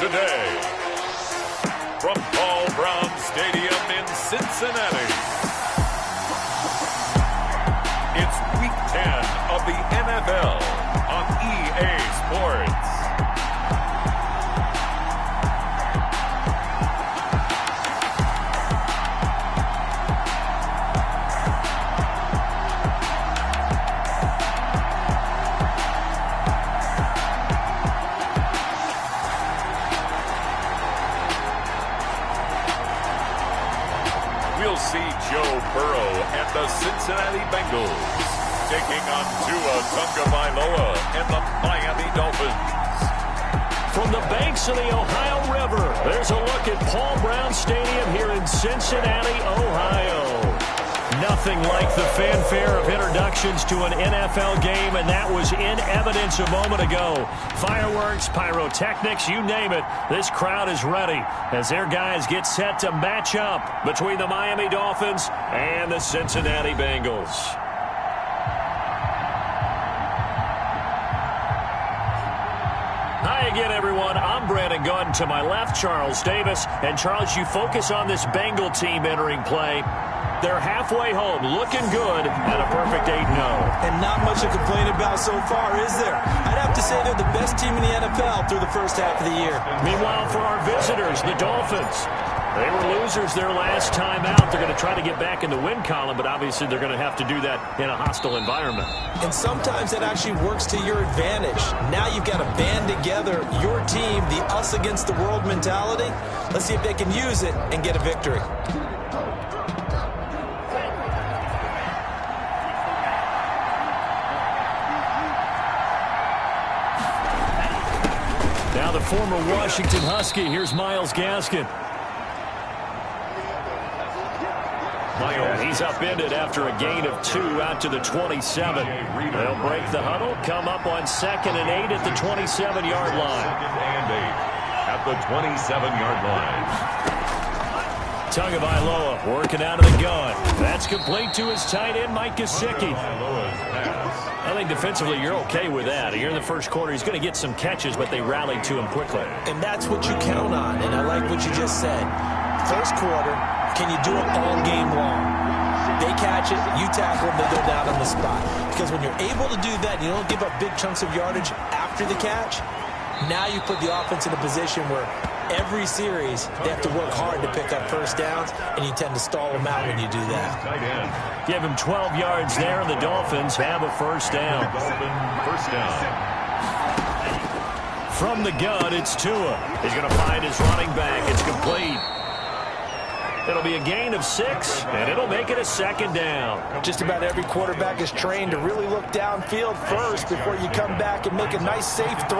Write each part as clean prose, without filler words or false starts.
today, from Paul Brown Stadium in Cincinnati, it's Week 10 of the NFL on EA Sports. We'll see Joe Burrow and the Cincinnati Bengals taking on Tua Tagovailoa and the Miami Dolphins. From the banks of the Ohio River, there's a look at Paul Brown Stadium here in Cincinnati, Ohio. Nothing like the fanfare of introductions to an NFL game, and that was in evidence a moment ago. Fireworks, pyrotechnics, you name it. This crowd is ready as their guys get set to match up between the Miami Dolphins and the Cincinnati Bengals. Hi again, everyone. I'm Brandon Gunn. To my left, Charles Davis. And, Charles, you focus on this Bengal team entering play. They're halfway home, looking good, and a perfect 8-0. And not much to complain about so far, is there? I'd have to say they're the best team in the NFL through the first half of the year. Meanwhile, for our visitors, the Dolphins, they were losers their last time out. They're going to try to get back in the win column, but obviously they're going to have to do that in a hostile environment. And sometimes that actually works to your advantage. Now you've got to band together your team, the us against the world mentality. Let's see if they can use it and get a victory. Now the former Washington Husky, here's Myles Gaskin. He's upended after a gain of 2 out to the 27. They'll break the huddle, come up on 2nd and 8 at the 27-yard line. 2nd and 8 at the 27-yard line. Tagovailoa working out of the gun. That's complete to his tight end, Mike Gesicki. I think defensively you're okay with that. Here in the first quarter, he's going to get some catches, but they rallied to him quickly. And that's what you count on, and I like what you just said. First quarter, can you do it all game long? They catch it, you tackle them, they go down on the spot. Because when you're able to do that, you don't give up big chunks of yardage after the catch, now you put the offense in a position where every series they have to work hard to pick up first downs, and you tend to stall them out when you do that. Give him 12 yards there, and the Dolphins have a first down. First down. From the gun, it's Tua. He's going to find his running back. It's complete. It'll be a gain of 6, and it'll make it a 2nd down. Just about every quarterback is trained to really look downfield first before you come back and make a nice, safe throw.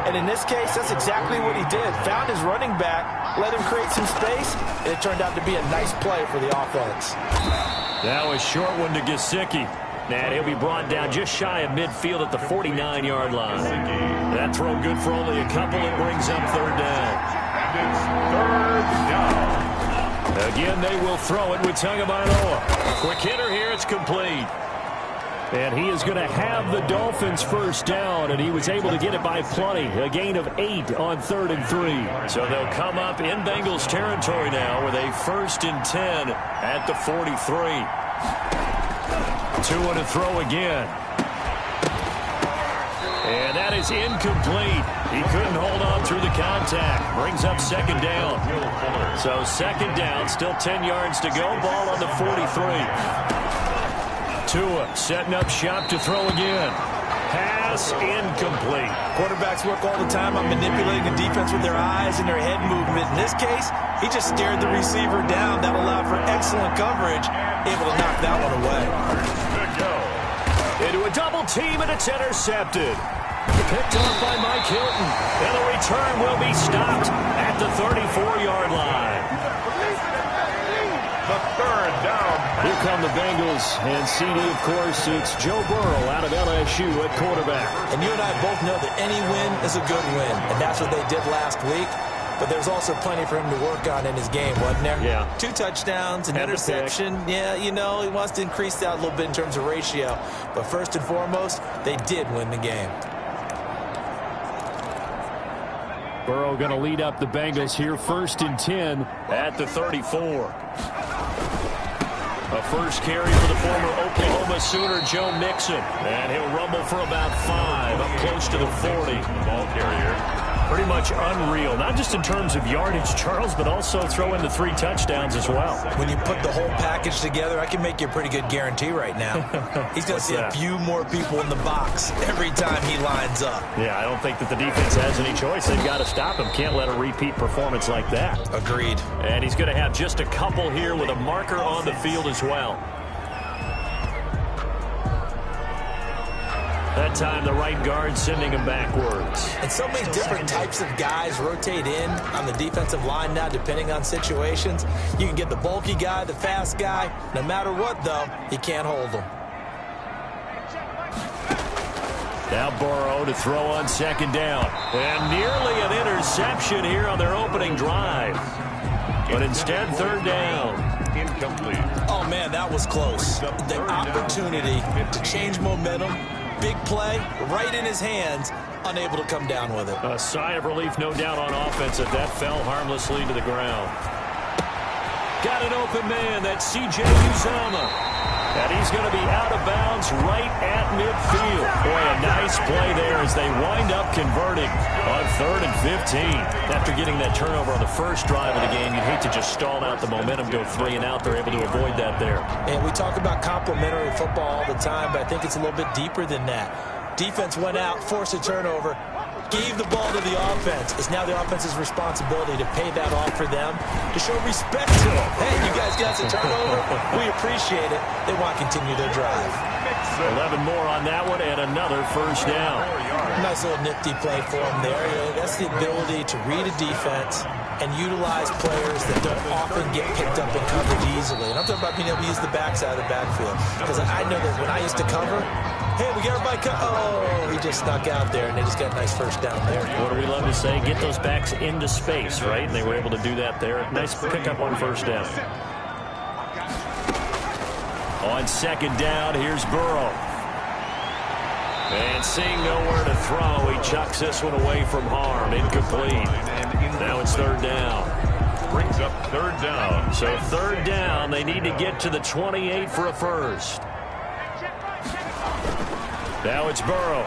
And in this case, that's exactly what he did. Found his running back, let him create some space, and it turned out to be a nice play for the offense. Now a short one to Gesicki. And he'll be brought down just shy of midfield at the 49-yard line. That throw good for only a couple. It brings up 3rd down. And it's 3rd down. Again, they will throw it with Tagovailoa. Quick hitter here. It's complete. And he is going to have the Dolphins first down, and he was able to get it by plenty. A gain of 8 on 3rd and 3. So they'll come up in Bengals territory now with a 1st and 10 at the 43. Tua to throw again. And that is incomplete. He couldn't hold on through the contact. Brings up 2nd down. So 2nd down, still 10 yards to go. Ball on the 43. Tua setting up shop to throw again. Pass incomplete. Quarterbacks work all the time on manipulating the defense with their eyes and their head movement. In this case, he just stared the receiver down. That allowed for excellent coverage. Able to knock that one away. Good go. Into a double team, and it's intercepted. Picked off by Mike Hilton. And the return will be stopped at the 34-yard line. The 3rd down. Here come the Bengals. And CD, of course, it's Joe Burrow out of LSU at quarterback. And you and I both know that any win is a good win. And that's what they did last week. But there's also plenty for him to work on in his game, wasn't there? Yeah. 2 touchdowns, an interception. Yeah, you know, he wants to increase that a little bit in terms of ratio. But first and foremost, they did win the game. Burrow going to lead up the Bengals here, 1st and 10 at the 34. A first carry for the former Oklahoma Sooner, Joe Mixon. And he'll rumble for about 5, up close to the 40. Ball carrier. Pretty much unreal, not just in terms of yardage, Charles, but also throw in the 3 touchdowns as well. When you put the whole package together, I can make you a pretty good guarantee right now. He's going to see a few more people in the box every time he lines up. Yeah, I don't think that the defense has any choice. They've got to stop him. Can't let a repeat performance like that. Agreed. And he's going to have just a couple here with a marker on the field as well. That time, the right guard sending him backwards. And so many different types of guys rotate in on the defensive line now, depending on situations. You can get the bulky guy, the fast guy. No matter what, though, you can't hold them. Now Burrow to throw on 2nd down. And nearly an interception here on their opening drive. But instead, 3rd down. Incomplete. Oh, man, that was close. The opportunity to change momentum. Big play, right in his hands, unable to come down with it. A sigh of relief, no doubt, on offense if that fell harmlessly to the ground. Got an open man, that's C.J. Uzomah. And he's going to be out of bounds right at midfield. Boy, a nice play there as they wind up converting on 3rd and 15. After getting that turnover on the first drive of the game, you'd hate to just stall out the momentum, go 3 and out. They're able to avoid that there. And we talk about complementary football all the time, but I think it's a little bit deeper than that. Defense went out, forced a turnover, gave the ball to the offense. It's now the offense's responsibility to pay that off for them, to show respect to them. Hey, you guys got some turnover. We appreciate it. They want to continue their drive. 11 more on that one and another 1st down. Nice little nifty play for them there. You know, that's the ability to read a defense and utilize players that don't often get picked up in coverage easily. And I'm talking about being able to use the backside of the backfield. Because I know that when I used to cover, hey, we got everybody oh, he just snuck out there, and they just got a nice 1st down there. What do we love to say? Get those backs into space, right? And they were able to do that there. Nice pickup on 1st down. On 2nd down, here's Burrow. And seeing nowhere to throw, he chucks this one away from harm. Incomplete. Now it's 3rd down. Brings up 3rd down. So 3rd down, they need to get to the 28 for a 1st. Now it's Burrow.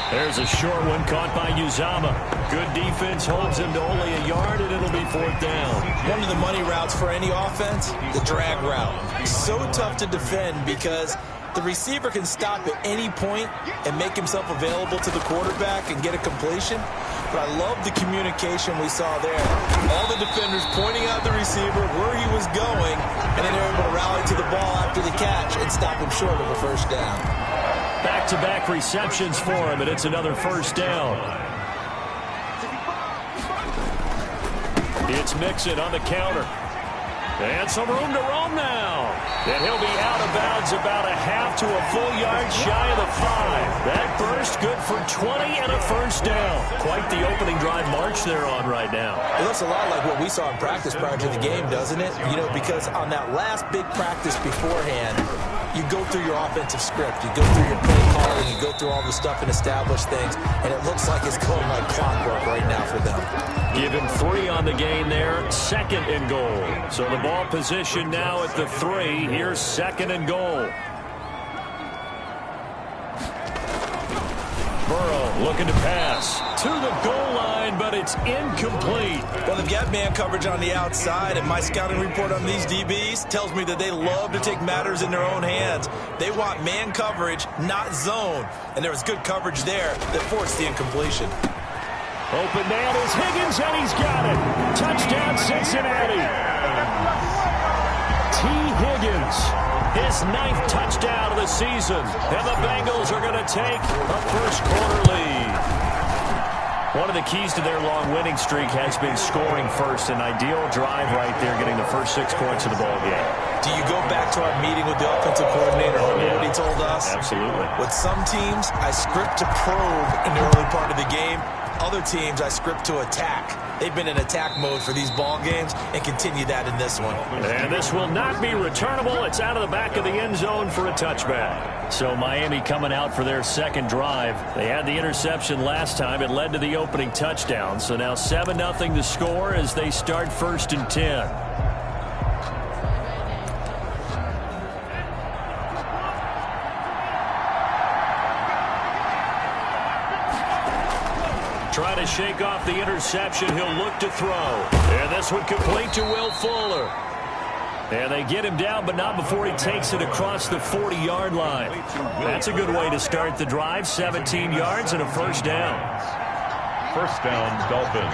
There's a short one caught by Uzomah. Good defense holds him to only a yard, and it'll be 4th down. One of the money routes for any offense, the drag route. So tough to defend because the receiver can stop at any point and make himself available to the quarterback and get a completion. But I love the communication we saw there. All the defenders pointing out the receiver, where he was going, and then they're able to rally to the ball after the catch and stop him short of a 1st down. Back-to-back receptions for him, and it's another 1st down. It's Mixon on the counter. And some room to roam now. And he'll be out of bounds about a half to a full yard shy of the 5. That burst good for 20 and a 1st down. Quite the opening drive march they're on right now. It looks a lot like what we saw in practice prior to the game, doesn't it? You know, because on that last big practice beforehand, you go through your offensive script, you go through your play calling, you go through all the stuff and establish things, and it looks like it's going like clockwork right now for them. Give him 3 on the gain there, 2nd and goal. So the ball position now at the 3. Here's 2nd and goal. Burrow looking to pass to the goal line, but it's incomplete. Well, they've got man coverage on the outside, and my scouting report on these DBs tells me that they love to take matters in their own hands. They want man coverage, not zone. And there was good coverage there that forced the incompletion. Open man is Higgins, and he's got it. Touchdown, Cincinnati. T. Higgins, his 9th touchdown of the season. And the Bengals are going to take a 1st quarter lead. One of the keys to their long winning streak has been scoring first. An ideal drive right there, getting the first 6 points of the ball game. Do you go back to our meeting with the offensive coordinator? What he told us? Absolutely. With some teams, I script to probe in the early part of the game. Other teams I script to attack. They've been in attack mode for these ball games and continue that in this one. And this will not be returnable. It's out of the back of the end zone for a touchback. So Miami coming out for their second drive. They had the interception last time. It led to the opening touchdown. So now 7-0 to score as they start 1st and 10. Trying to shake off the interception. He'll look to throw. And this one complete to Will Fuller. And they get him down, but not before he takes it across the 40-yard line. That's a good way to start the drive. 17 yards and a first down. First down, Dolphins.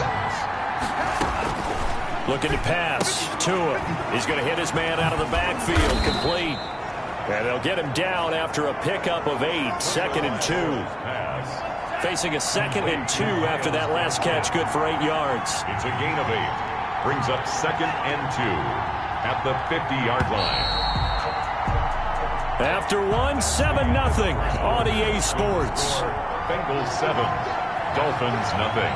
Looking to pass to him. He's going to hit his man out of the backfield. Complete. And they'll get him down after a pickup of 8. 2nd and 2. Facing a 2nd and 2 after that last catch. Good for 8 yards. It's a gain of 8. Brings up 2nd and 2 at the 50-yard line. After 7-0 on EA Sports. Bengals 7, Dolphins nothing.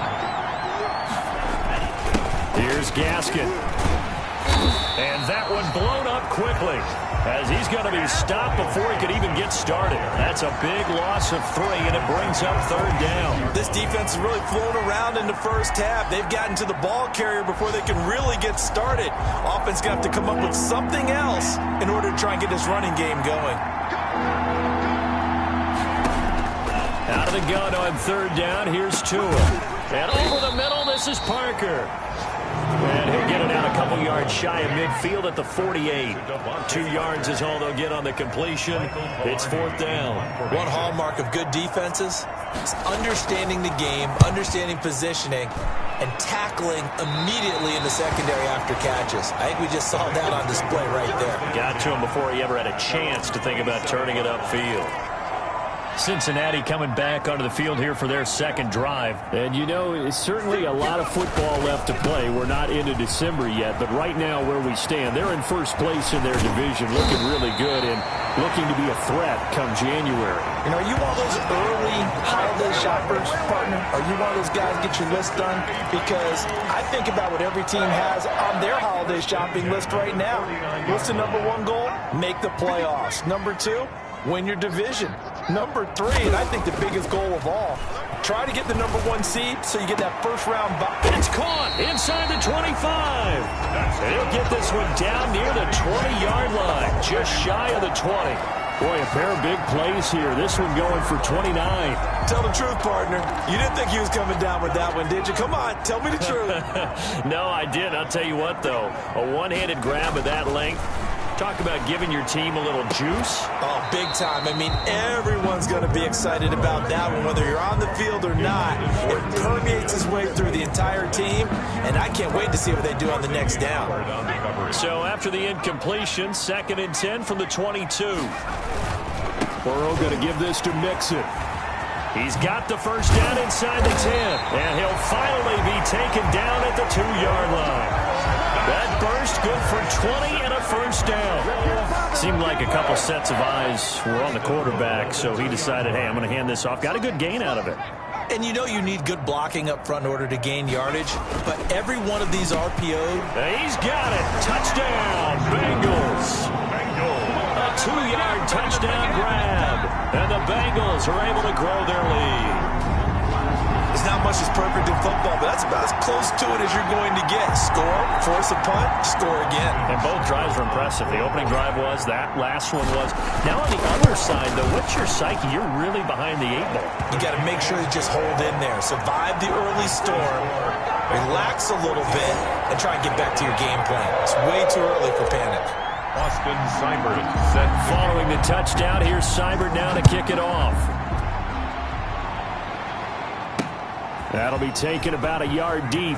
Here's Gaskin. And that one blown up quickly as he's going to be stopped before he could even get started. That's a big loss of 3, and it brings up 3rd down. This defense has really flown around in the first half. They've gotten to the ball carrier before they can really get started. Offense going to have to come up with something else in order to try and get this running game going. Out of the gun on 3rd down. Here's Tua. And over the middle, this is Parker. And he'll get it out a couple yards shy of midfield at the 48. 2 yards is all they'll get on the completion. It's 4th down. One hallmark of good defenses is understanding the game, understanding positioning, and tackling immediately in the secondary after catches. I think we just saw that on display right there. Got to him before he ever had a chance to think about turning it upfield. Cincinnati coming back onto the field here for their second drive. And, you know, it's certainly a lot of football left to play. We're not into December yet, but right now where we stand, they're in first place in their division, looking really good and looking to be a threat come January. You know, are you one of those early holiday shoppers, partner? Are you one of those guys get your list done? Because I think about what every team has on their holiday shopping list right now. What's the number 1 goal? Make the playoffs. Number 2, win your division. Number 3, and I think the biggest goal of all, try to get the number 1 seed so you get that first-round bye. It's caught inside the 25. And he'll get this one down near the 20-yard line, just shy of the 20. Boy, a pair of big plays here. This one going for 29. Tell the truth, partner. You didn't think he was coming down with that one, did you? Come on, tell me the truth. No, I didn't. I'll tell you what, though. A one-handed grab of that length. Talk about giving your team a little juice. Oh, big time. I mean, everyone's going to be excited about that one, whether you're on the field or not. It permeates its way through the entire team, and I can't wait to see what they do on the next down. So after the incompletion, 2nd and 10 from the 22. Burrow going to give this to Mixon. He's got the first down inside the 10, and he'll finally be taken down at the 2-yard line. That burst good for 20 and a first down. Seemed like a couple sets of eyes were on the quarterback, so he decided, hey, I'm going to hand this off. Got a good gain out of it. And you know you need good blocking up front in order to gain yardage, but every one of these RPOs. He's got it. Touchdown, Bengals. A 2-yard touchdown grab, and the Bengals are able to grow their lead. There's not much that's perfect in football, but that's about as close to it as you're going to get. Score, force a punt, score again. And both drives were impressive. The opening drive was, that last one was. Now on the other side, though, what's your psyche? You're really behind the 8 ball. You got to make sure you just hold in there. Survive the early storm, relax a little bit, and try and get back to your game plan. It's way too early for panic. Austin Seibert set. Following the touchdown, here's Seibert now to kick it off. That'll be taken about a yard deep.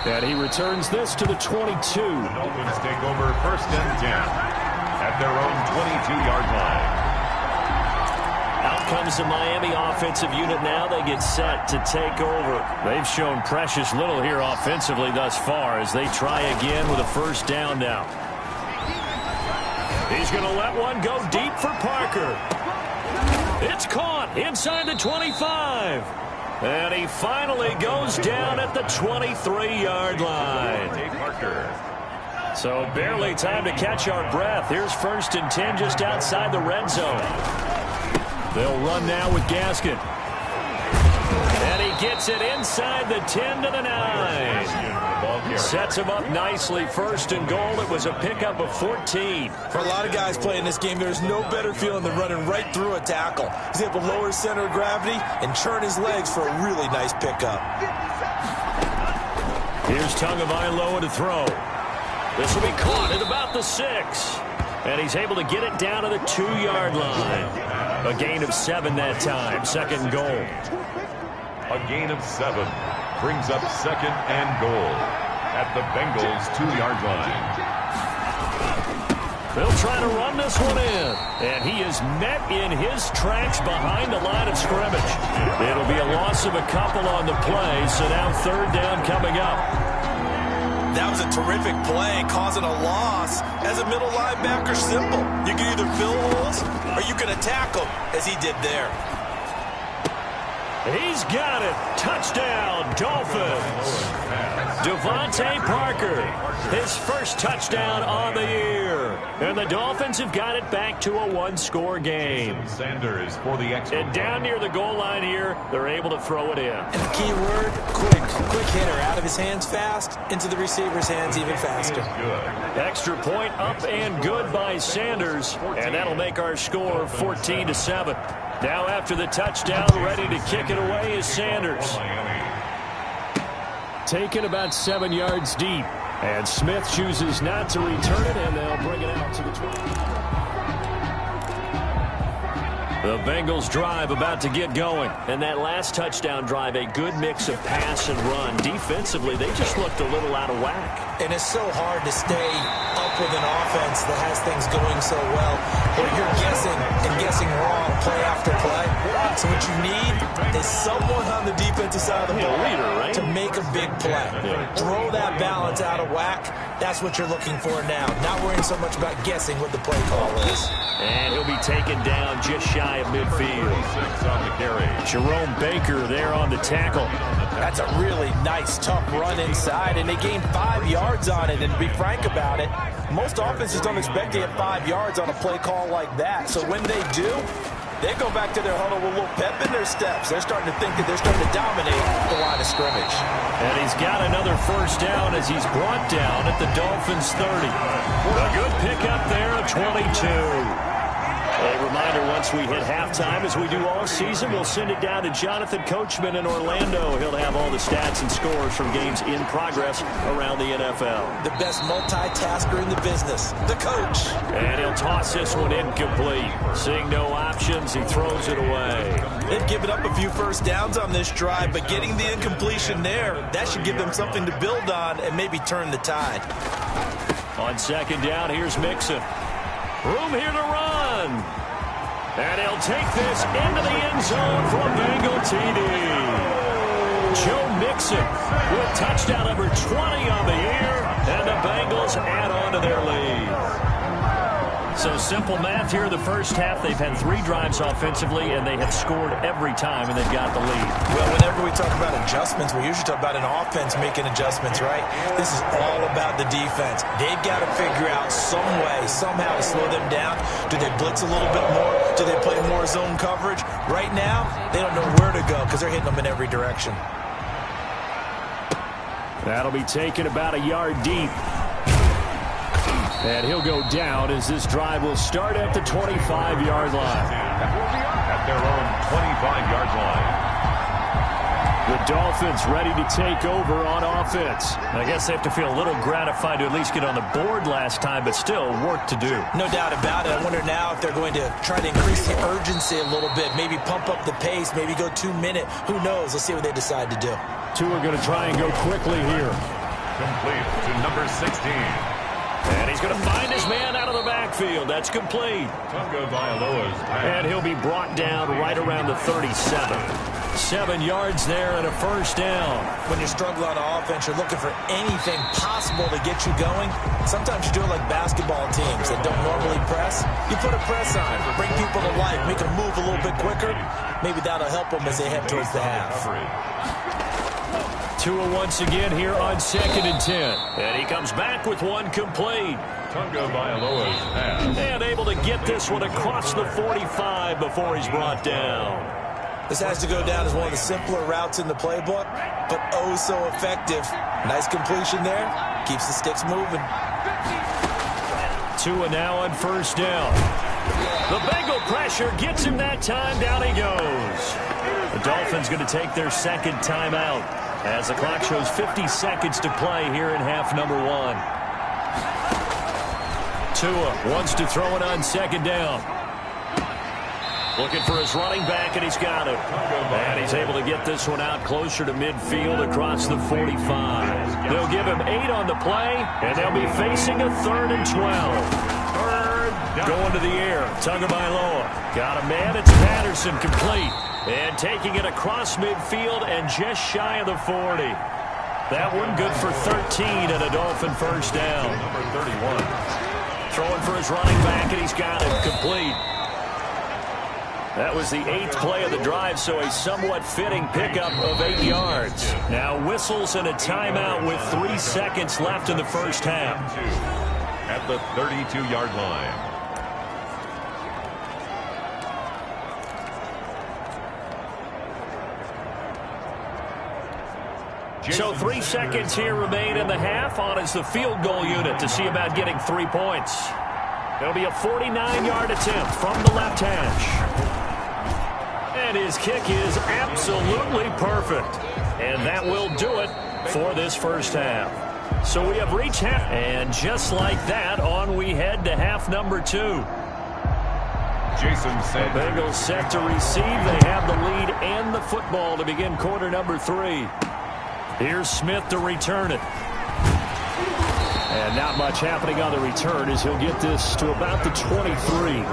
And he returns this to the 22. The Dolphins take over 1st and 10 at their own 22-yard line. Out comes the Miami offensive unit now. They get set to take over. They've shown precious little here offensively thus far as they try again with a first down now. He's going to let one go deep for Parker. It's caught inside the 25. And he finally goes down at the 23-yard line. So barely time to catch our breath. Here's 1st and 10 just outside the red zone. They'll run now with Gaskin. And he gets it inside the 10 to the 9. Sets him up nicely. 1st and goal. It was a pickup of 14. For a lot of guys playing this game, there's no better feeling than running right through a tackle. He's able to lower his center of gravity and churn his legs for a really nice pickup. Here's Tagovailoa to throw. This will be caught at about the 6. And he's able to get it down to the 2-yard line. A gain of 7 that time. 2nd and goal. A gain of 7 brings up 2nd and goal at the Bengals' 2-yard line. They'll try to run this one in. And he is met in his tracks behind the line of scrimmage. It'll be a loss of a couple on the play, so now 3rd down coming up. That was a terrific play, causing a loss. As a middle linebacker, simple. You can either fill holes or you can attack them, as he did there. He's got it. Touchdown, Dolphins. Devontae Parker, his first touchdown on the year. And the Dolphins have got it back to a 1-score game. Sanders for the extra. And down near the goal line here, they're able to throw it in. And the key word, quick. Quick hitter. Out of his hands fast, into the receiver's hands even faster. Extra point up and good by Sanders. And that'll make our score 14-7. Now after the touchdown, ready to kick it away is Sanders. Taken about 7 yards deep. And Smith chooses not to return it, and they'll bring it out to the 20. The Bengals drive about to get going. And that last touchdown drive, a good mix of pass and run. Defensively, they just looked a little out of whack. And it's so hard to stay up with an offense that has things going so well, where you're guessing and guessing wrong play after play. So what you need is someone on the defensive side of the ball to make a big play. Throw that balance out of whack. That's what you're looking for now. Not worrying so much about guessing what the play call is. And he'll be taken down just shy of midfield. On the carry. Jerome Baker there on the tackle. That's a really nice, tough run inside, and they gained 5 yards on it. And to be frank about it, most offenses don't expect to get 5 yards on a play call like that. So when they do, they go back to their huddle with a little pep in their steps. They're starting to think that they're starting to dominate the line of scrimmage. And he's got another 1st down as he's brought down at the Dolphins' 30. A good pickup there of 22. A reminder, once we hit halftime, as we do all season, we'll send it down to Jonathan Coachman in Orlando. He'll have all the stats and scores from games in progress around the NFL. The best multitasker in the business, the coach. And he'll toss this one incomplete. Seeing no options, he throws it away. They've given up a few 1st downs on this drive, but getting the incompletion there, that should give them something to build on and maybe turn the tide. On 2nd down, here's Mixon. Room here to run. And he'll take this into the end zone for a Bengal TD. Joe Mixon with touchdown number 20 on the year. And the Bengals add on to their lead. So simple math here. The first half, they've had 3 drives offensively, and they have scored every time, and they've got the lead. Well, whenever we talk about adjustments, we usually talk about an offense making adjustments, right? This is all about the defense. They've got to figure out some way, somehow to slow them down. Do they blitz a little bit more? Do they play more zone coverage? Right now, they don't know where to go because they're hitting them in every direction. That'll be taken about a yard deep. And he'll go down as this drive will start at the 25-yard line. At their own 25-yard line. The Dolphins ready to take over on offense. I guess they have to feel a little gratified to at least get on the board last time, but still work to do. No doubt about it. I wonder now if they're going to try to increase the urgency a little bit, maybe pump up the pace, maybe go 2-minute. Who knows? Let's see what they decide to do. Two are going to try and go quickly here. Complete to number 16. And he's going to find his man out of the backfield. That's complete. Tagovailoa's pass. And he'll be brought down right around the 37. 7 yards there and a first down. When you struggle on offense, you're looking for anything possible to get you going. Sometimes you do it like basketball teams that don't normally press. You put a press on, bring people to life, make them move a little bit quicker. Maybe that'll help them as they head towards the half. Tua once again here on 2nd and 10. And he comes back with one complete. Tunga Bailoa's pass. And able to get this one across the 45 before he's brought down. This has to go down as one of the simpler routes in the playbook, but oh so effective. Nice completion there. Keeps the sticks moving. Tua now on first down. The Bengal pressure gets him that time. Down he goes. The Dolphins going to take their second timeout as the clock shows 50 seconds to play here in half number 1. Tua wants to throw it on second down. Looking for his running back, and he's got it. And he's able to get this one out closer to midfield across the 45. They'll give him 8 on the play, and they'll be facing a 3rd and 12. Going to the air, Tagovailoa. Got a man, it's Patterson, complete. And taking it across midfield and just shy of the 40. That one good for 13 and a Dolphin first down. Number 31. Throwing for his running back, and he's got it, complete. That was the 8th play of the drive, so a somewhat fitting pickup of 8 yards. Now whistles and a timeout with 3 seconds left in the first half. At the 32-yard line. So 3 seconds here remain in the half on as the field goal unit to see about getting 3 points. It'll be a 49-yard attempt from the left hash. And his kick is absolutely perfect. And that will do it for this first half. So we have reached half. And just like that, on we head to half number 2. Jason said. The Bengals set to receive. They have the lead and the football to begin quarter number 3. Here's Smith to return it. And not much happening on the return as he'll get this to about the 23.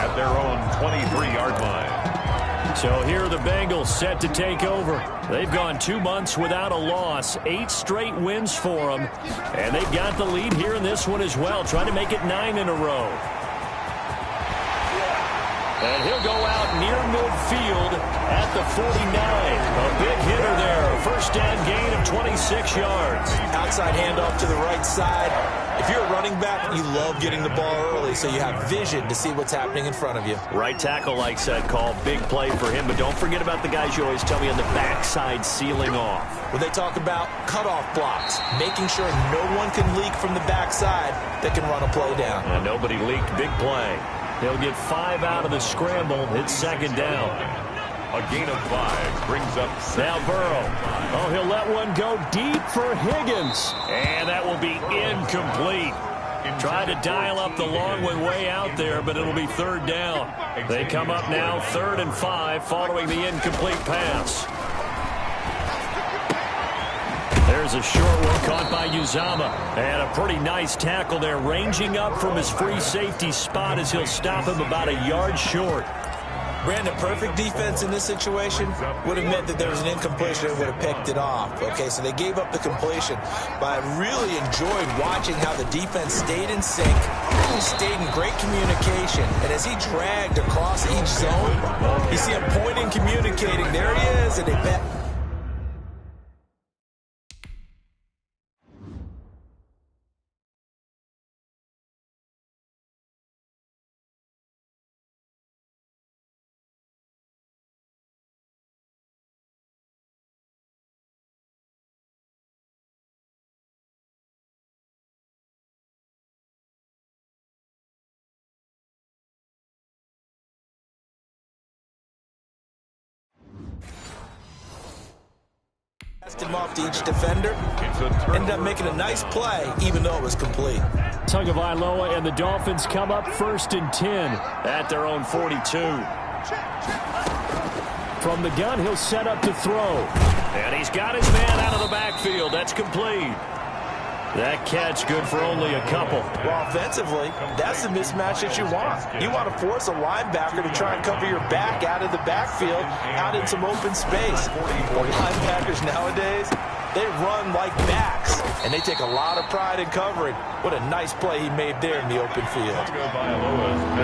At their own 23-yard line. So here are the Bengals set to take over. They've gone 2 months without a loss, 8 straight wins for them. And they've got the lead here in this one as well, trying to make it 9 in a row. And he'll go out near midfield at the 49. A big hitter there. First down gain of 26 yards. Outside handoff to the right side. If you're a running back, you love getting the ball early so you have vision to see what's happening in front of you. Right tackle likes that call. Big play for him. But don't forget about the guys you always tell me on the backside sealing off. When they talk about cutoff blocks, making sure no one can leak from the backside that can run a play down. And nobody leaked. Big play. They'll get 5 out of the scramble. It's second down. A gain of 5 brings up now Burrow. Oh, he'll let one go deep for Higgins. And that will be incomplete. Tried to dial up the long one way out there, but it'll be third down. They come up now 3rd and 5 following the incomplete pass. There's a short one caught by Uzama. And a pretty nice tackle there, ranging up from his free safety spot as he'll stop him about a yard short. Brandon, perfect defense in this situation would have meant that there was an incompletion and would have picked it off. Okay, so they gave up the completion. But I really enjoyed watching how the defense stayed in sync, stayed in great communication. And as he dragged across each zone, you see him pointing, communicating. There he is, and they bet. Him off to each defender. Ended up making a nice play, even though it was complete. Tagovailoa and the Dolphins come up 1st and 10 at their own 42. From the gun, he'll set up to throw. And he's got his man out of the backfield. That's complete. That catch good for only a couple. Well, offensively, that's the mismatch that you want. You want to force a linebacker to try and cover your back out of the backfield, out in some open space. The linebackers nowadays, they run like backs, and they take a lot of pride in covering. What a nice play he made there in the open field.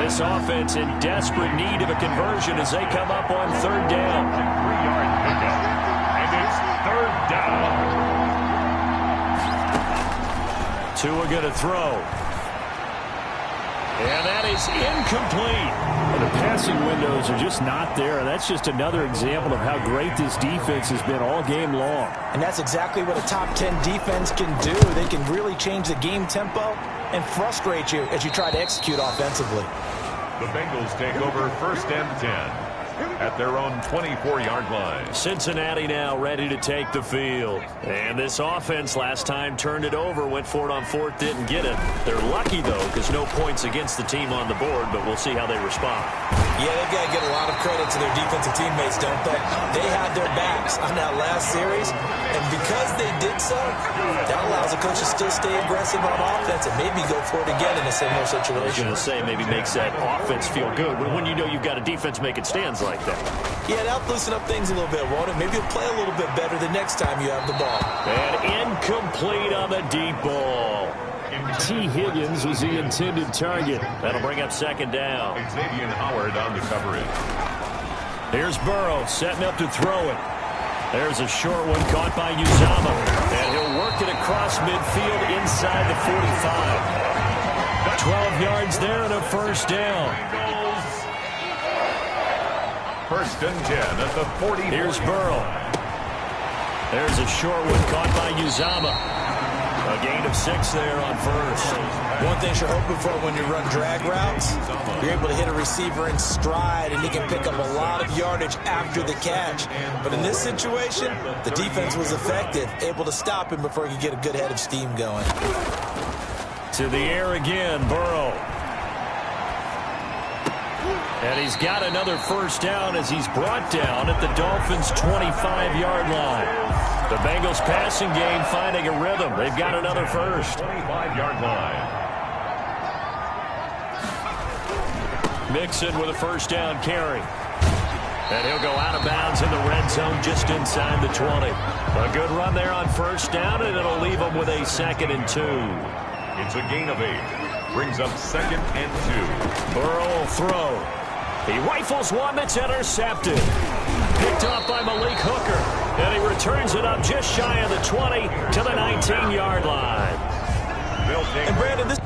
This offense in desperate need of a conversion as they come up on third down. 3-yard pickup, and it's third down. Tua going to throw. And that is incomplete. Well, the passing windows are just not there. That's just another example of how great this defense has been all game long. And that's exactly what a top 10 defense can do. They can really change the game tempo and frustrate you as you try to execute offensively. The Bengals take over first and 10 at their own 24-yard line. Cincinnati now ready to take the field. And this offense last time turned it over, went for it on fourth, didn't get it. They're lucky, though, because no points against the team on the board, but we'll see how they respond. Yeah, they've got to get a lot of credit to their defensive teammates, don't they? They had their backs on that last series, and because they did so, that allows the coach to still stay aggressive on offense and maybe go for it again in a similar situation. I was going to say, maybe makes that offense feel good, but when you know you've got a defense making stands like that. Yeah, that'll loosen up things a little bit, won't it? Maybe you'll play a little bit better the next time you have the ball. And incomplete on the deep ball. T. Higgins was the intended target. That'll bring up second down. Xavier Howard on the coverage. Here's Burrow setting up to throw it. There's a short one caught by Uzama. And he'll work it across midfield inside the 45. 12 yards there and a first down. First and 10 at the 40. Here's Burrow. There's a short one caught by Uzama. A gain of 6 there on first. One thing you're hoping for when you run drag routes, you're able to hit a receiver in stride and he can pick up a lot of yardage after the catch. But in this situation, the defense was effective, able to stop him before he could get a good head of steam going. To the air again, Burrow. And he's got another first down as he's brought down at the Dolphins' 25-yard line. The Bengals passing game finding a rhythm. They've got another first. 25-yard line. Mixon with a first down carry. And he'll go out of bounds in the red zone just inside the 20. A good run there on first down, and it'll leave him with a 2nd and 2. It's a gain of 8. Brings up 2nd and 2. Burrow will throw. He rifles one that's intercepted. Picked off by Malik Hooker. And he returns it up just shy of the 20 to the 19-yard line. And Brandon, this...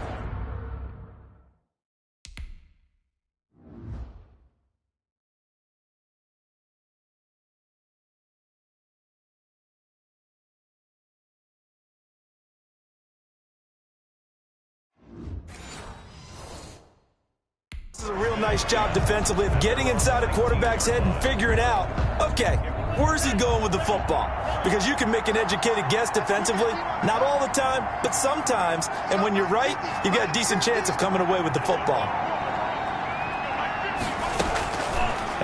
This is a real nice job defensively of getting inside a quarterback's head and figuring out, okay, where's he going with the football? Because you can make an educated guess defensively, not all the time, but sometimes. And when you're right, you've got a decent chance of coming away with the football.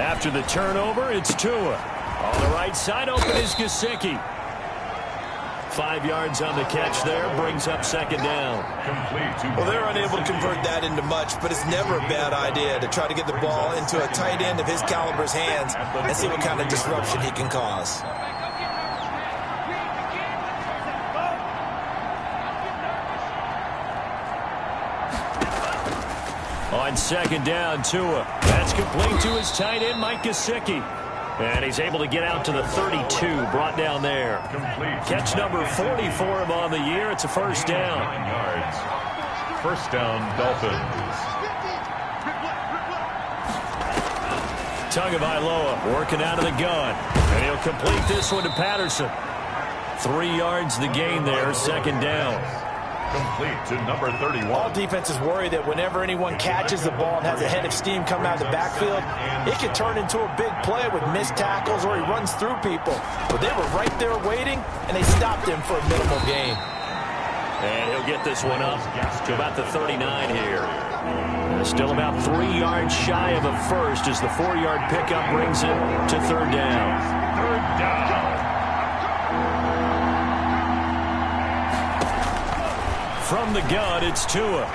After the turnover, it's Tua. On the right side, open is Gesicki. 5 yards on the catch there, brings up 2nd down. Well, they're unable to convert that into much, but it's never a bad idea to try to get the ball into a tight end of his caliber's hands and see what kind of disruption he can cause. On 2nd down, Tua. That's complete to his tight end, Mike Gesicki. And he's able to get out to the 32, brought down there. Catch number 40 for him on the year. It's a first down. 9 yards. First down, Dolphins. Tagovailoa working out of the gun. And he'll complete this one to Patterson. 3 yards the gain there, 2nd down. Complete to number 31. All defenses worry that whenever anyone catches the ball and has a head of steam coming out of the backfield, it can turn into a big play with missed tackles or he runs through people. But they were right there waiting, and they stopped him for a minimal gain. And he'll get this one up to about the 39 here. Still about 3 yards shy of a first as the 4-yard pickup brings him to 3rd down. 3rd down. From the gun, it's Tua.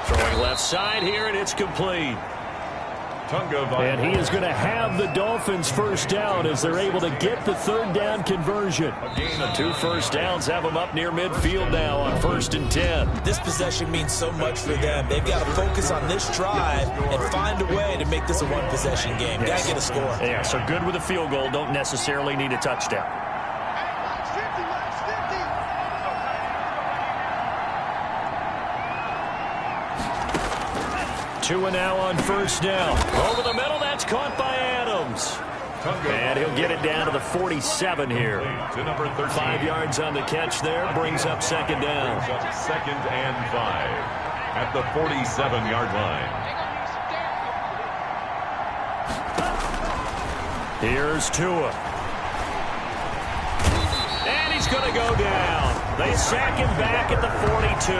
Throwing left side here, and it's complete. And he is going to have the Dolphins first down as they're able to get the third down conversion. The 2 first downs have them up near midfield now on 1st and 10. This possession means so much for them. They've got to focus on this drive and find a way to make this a one-possession game. Got to get a score. Yeah, so good with a field goal. Don't necessarily need a touchdown. Tua now on 1st down. Over the middle, that's caught by Adams. And he'll get it down to the 47 here. 5 yards on the catch there, brings up 2nd down. 2nd and 5 at the 47-yard line. Here's Tua. And he's going to go down. They sack him back at the 42.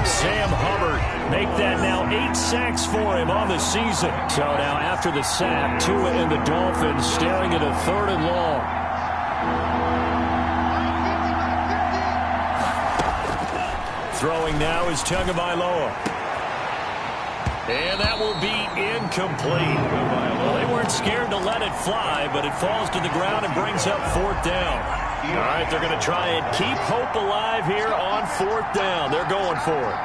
Sam Hubbard make that now 8 sacks for him on the season. So now after the sack, Tua and the Dolphins staring at a 3rd and long. Throwing now is Tagovailoa. And that will be incomplete. Well, they weren't scared to let it fly, but it falls to the ground and brings up 4th down. All right, they're going to try and keep hope alive here on 4th down. They're going for it.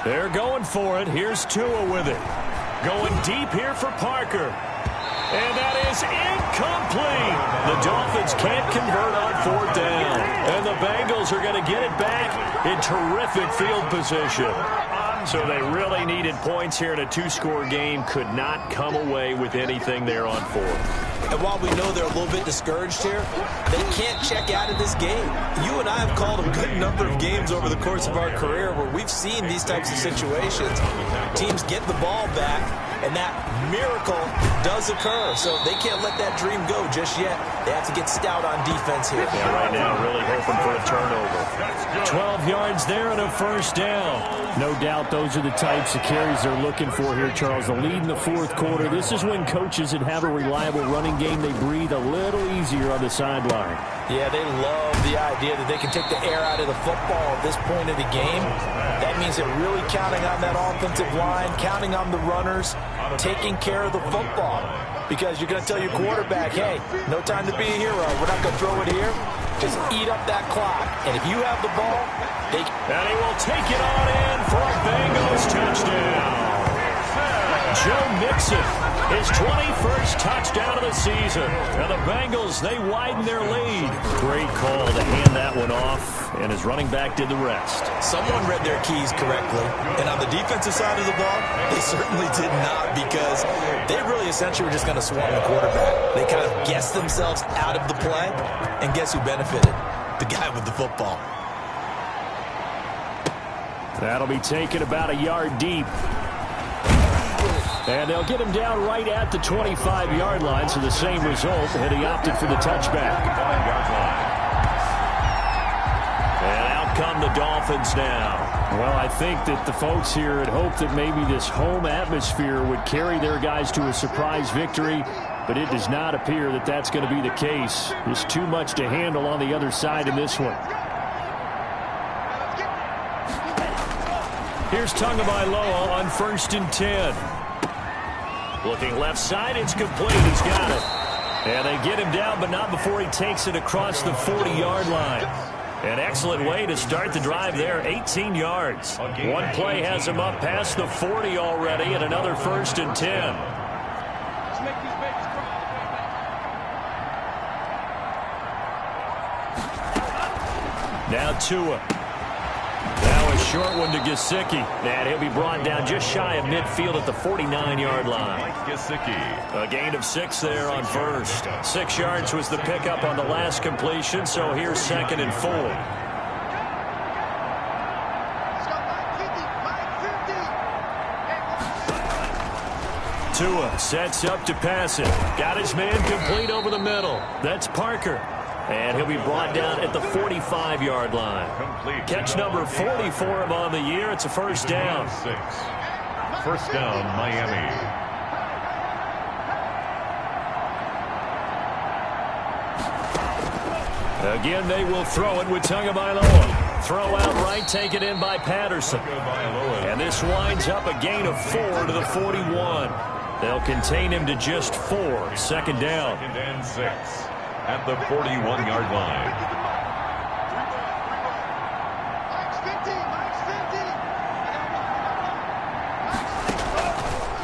They're going for it. Here's Tua with it. Going deep here for Parker. And that is incomplete. The Dolphins can't convert on 4th down. And the Bengals are going to get it back in terrific field position. So they really needed points here in a 2-score game. Could not come away with anything there on 4th. And while we know they're a little bit discouraged here, they can't check out of this game. You and I have called a good number of games over the course of our career where we've seen these types of situations. Teams get the ball back, and that miracle does occur. So they can't let that dream go just yet. They have to get stout on defense here. Yeah, right now really hoping for a turnover. 12 yards there and a 1st down. No doubt those are the types of carries they're looking for here, Charles. The lead in the 4th quarter. This is when coaches that have a reliable running game, they breathe a little easier on the sideline. Yeah, they love the idea that they can take the air out of the football at this point of the game. That means they're really counting on that offensive line, counting on the runners, taking care of the football. Because you're going to tell your quarterback, hey, no time to be a hero. We're not going to throw it here. Just eat up that clock. And if you have the ball, they... And he will take it on in for a Bengals touchdown. Joe Mixon, his 21st touchdown of the season. And the Bengals, they widen their lead. Great call to hand that one off, and his running back did the rest. Someone read their keys correctly. And on the defensive side of the ball, they certainly did not, because they really essentially were just going to swarm the quarterback. They kind of guessed themselves out of the play, and guess who benefited? The guy with the football. That'll be taken about a yard deep. And they'll get him down right at the 25-yard line, so the same result, and he opted for the touchback. And out come the Dolphins now. Well, I think that the folks here had hoped that maybe this home atmosphere would carry their guys to a surprise victory, but it does not appear that that's going to be the case. There's too much to handle on the other side in this one. Here's Tagovailoa on 1st and 10. Looking left side, it's complete. He's got it. And they get him down, but not before he takes it across the 40-yard line. An excellent way to start the drive there, 18 yards. One play has him up past the 40 already, and another 1st and 10. Now Tua. Now a short one to Gesicki. And he'll be brought down just shy of midfield at the 49-yard line. A gain of 6 there on 1st. 6 yards was the pickup on the last completion, so here's 2nd and 4. Tua sets up to pass it. Got his man complete over the middle. That's Parker. And he'll be brought down at the 45-yard line. Catch number 40 for him on the year. It's a 1st down. 1st down, Miami. Again, they will throw it with Tagovailoa. Throw out right, taken in by Patterson. And this winds up a gain of 4 to the 41. They'll contain him to just 4. Second down. 2nd and 6 at the 41-yard line.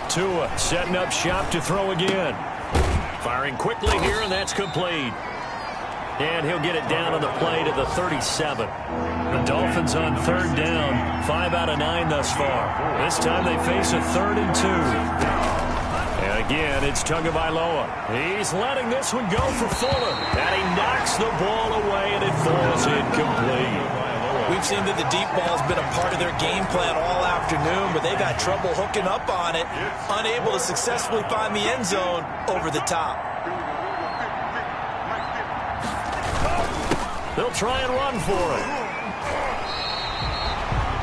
Tua setting up shop to throw again. Firing quickly here, and that's complete. And he'll get it down on the play to the 37. The Dolphins on 3rd down. 5 out of 9 thus far. This time they face a 3rd and 2. And again, it's Tagovailoa. He's letting this one go for Fuller. And he knocks the ball away, and it falls incomplete. We've seen that the deep ball's been a part of their game plan all afternoon, but they got trouble hooking up on it, unable to successfully find the end zone over the top. They'll try and run for it.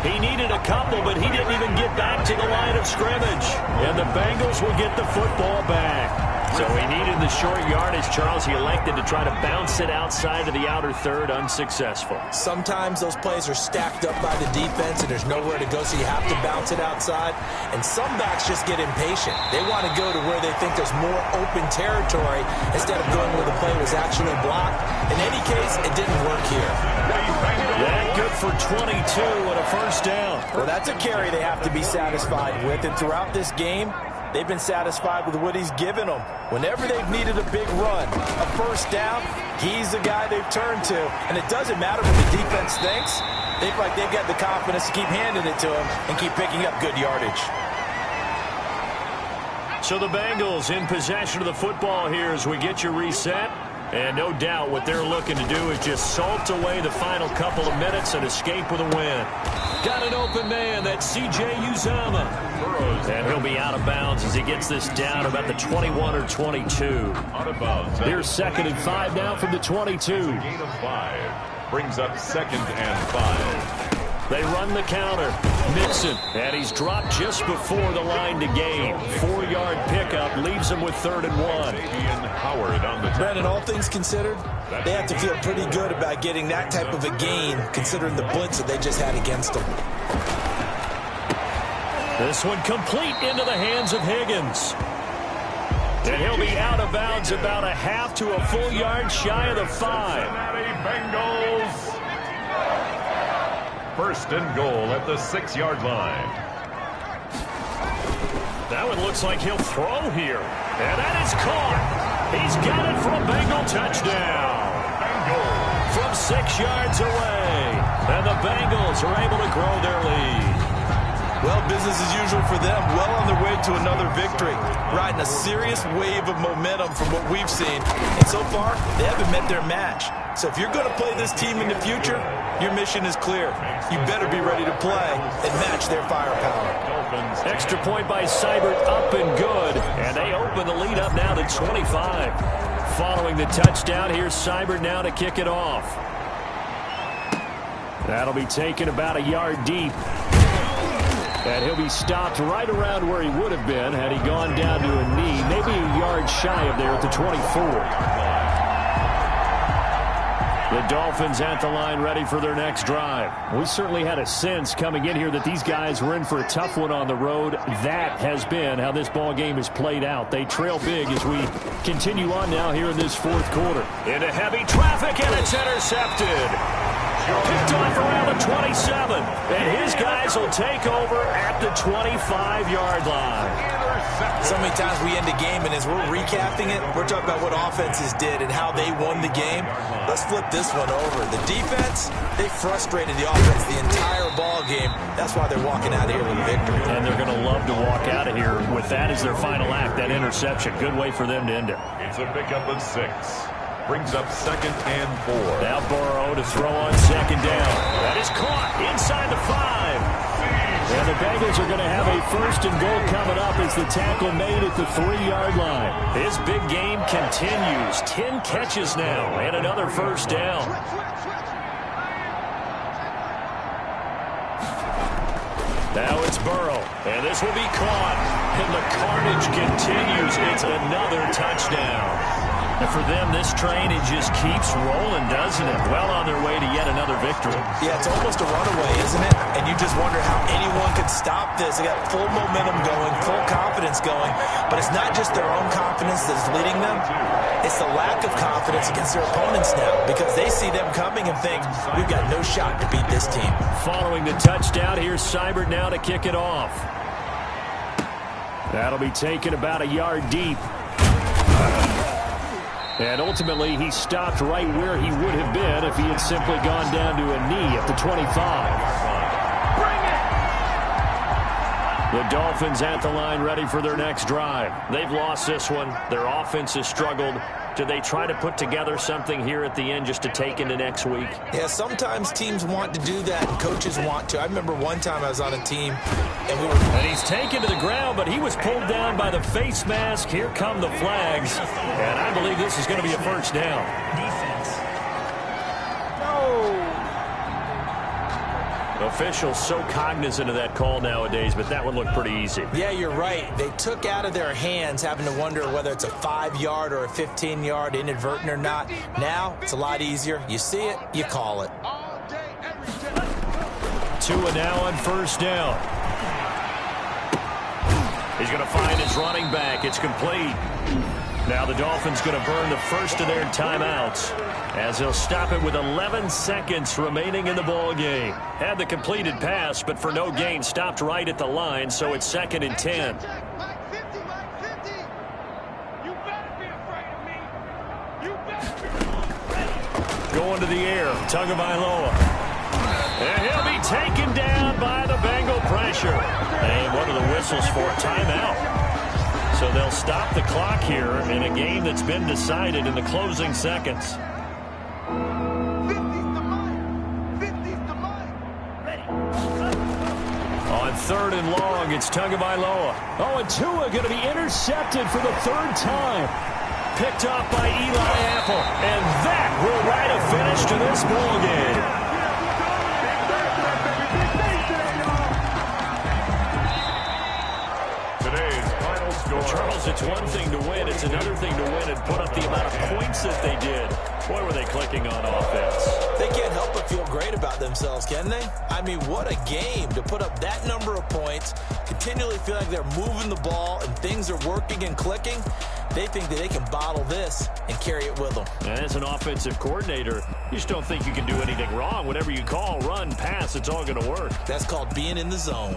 He needed a couple, but he didn't even get back to the line of scrimmage. And the Bengals will get the football back. So he needed the short yardage, Charles. He elected to try to bounce it outside of the outer third, unsuccessful. Sometimes those plays are stacked up by the defense and there's nowhere to go, so you have to bounce it outside. And some backs just get impatient. They want to go to where they think there's more open territory instead of going where the play was actually blocked. In any case, it didn't work here. That good for 22 and a first down. Well, that's a carry they have to be satisfied with. And throughout this game, they've been satisfied with what he's given them. Whenever they've needed a big run, a first down, he's the guy they've turned to. And it doesn't matter what the defense thinks. They feel like they've got the confidence to keep handing it to him and keep picking up good yardage. So the Bengals in possession of the football here as we get you reset. And no doubt what they're looking to do is just salt away the final couple of minutes and escape with a win. Got an open man, that's C.J. Uzomah. And he'll be out of bounds as he gets this down about the 21 or 22. Out of bounds. Here's 2nd and 5 now from the 22. Gain of 5 brings up 2nd and 5. They run the counter. Mixon, and he's dropped just before the line to gain. 4-yard pickup leaves him with 3rd and 1. Howard on the Brandon, all things considered, they have to feel pretty good about getting that type of a gain considering the blitz that they just had against them. This one complete into the hands of Higgins. And he'll be out of bounds about a half to a full yard shy of the 5. Bengals. 1st and goal at the 6-yard line. That one looks like he'll throw here. And that is caught. He's got it for a Bengal touchdown. From 6 yards away. And the Bengals are able to grow their lead. Well, business as usual for them. Well on their way to another victory. Riding a serious wave of momentum from what we've seen. And so far, they haven't met their match. So if you're going to play this team in the future, your mission is clear. You better be ready to play and match their firepower. Extra point by Seibert, up and good. And they open the lead up now to 25. Following the touchdown, here's Seibert now to kick it off. That'll be taken about a yard deep. And he'll be stopped right around where he would have been had he gone down to a knee, maybe a yard shy of there at the 24. The Dolphins at the line ready for their next drive. We certainly had a sense coming in here that these guys were in for a tough one on the road. That has been how this ball game is played out. They trail big as we continue on now here in this 4th quarter. Into heavy traffic, and it's intercepted. Picked off around the 27. And his guys will take over at the 25-yard line. So many times we end a game, and as we're recapping it, we're talking about what offenses did and how they won the game. Let's flip this one over. The defense, they frustrated the offense the entire ball game. That's why they're walking out of here with a victory. And they're going to love to walk out of here with that as their final act, that interception. Good way for them to end it. It's a pickup of 6. Brings up 2nd and 4. Now Burrow to throw on 2nd down. That is caught inside the 5. And the Bengals are going to have a 1st and goal coming up as the tackle made at the 3-yard line. His big game continues. 10 catches now and another 1st down. Now it's Burrow, and this will be caught. And the carnage continues. It's another touchdown. And for them, this train, it just keeps rolling, doesn't it? Well on their way to yet another victory. Yeah, it's almost a runaway, isn't it? And you just wonder how anyone could stop this. They got full momentum going, full confidence going. But it's not just their own confidence that's leading them. It's the lack of confidence against their opponents now, because they see them coming and think, we've got no shot to beat this team. Following the touchdown, here's Seibert now to kick it off. That'll be taken about a yard deep. And ultimately, he stopped right where he would have been if he had simply gone down to a knee at the 25. The Dolphins at the line ready for their next drive. They've lost this one. Their offense has struggled. Do they try to put together something here at the end just to take into next week? Yeah, sometimes teams want to do that and coaches want to. I remember one time I was on a team and he's taken to the ground, but he was pulled down by the face mask. Here come the flags. And I believe this is going to be a first down. Officials so cognizant of that call nowadays, but that one looked pretty easy. Yeah, you're right. They took out of their hands having to wonder whether it's a 5-yard or a 15-yard, inadvertent or not. Now, it's a lot easier. You see it, you call it. Tua now on first down. He's going to find his running back. It's complete. Now the Dolphins going to burn the first of their timeouts as they'll stop it with 11 seconds remaining in the ball game. Had the completed pass, but for no gain, stopped right at the line, so it's 2nd and 10. Going to the air, Tagovailoa. And he'll be taken down by the Bengal pressure. And what are the whistles for? Timeout. So they'll stop the clock here in a game that's been decided in the closing seconds. On 3rd and long, it's Tagovailoa. Oh, and Tua going to be intercepted for the 3rd time. Picked off by Eli Apple. And that will write a finish to this ball game. Charles, it's one thing to win. It's another thing to win and put up the amount of points that they did. Boy, were they clicking on offense. They can't help but feel great about themselves, can they? I mean, what a game to put up that number of points, continually feel like they're moving the ball and things are working and clicking. They think that they can bottle this and carry it with them. And as an offensive coordinator, you just don't think you can do anything wrong. Whatever you call, run, pass, it's all going to work. That's called being in the zone.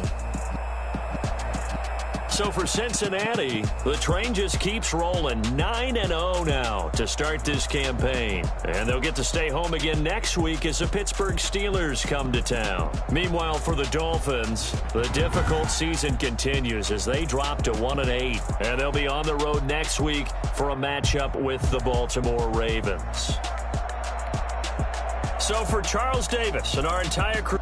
So for Cincinnati, the train just keeps rolling. 9-0 now to start this campaign. And they'll get to stay home again next week as the Pittsburgh Steelers come to town. Meanwhile, for the Dolphins, the difficult season continues as they drop to 1-8. And they'll be on the road next week for a matchup with the Baltimore Ravens. So for Charles Davis and our entire crew,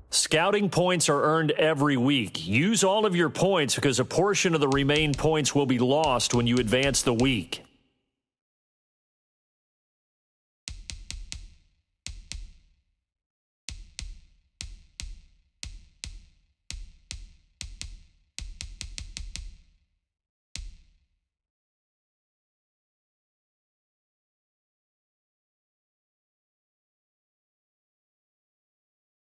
scouting points are earned every week. Use all of your points because a portion of the remaining points will be lost when you advance the week.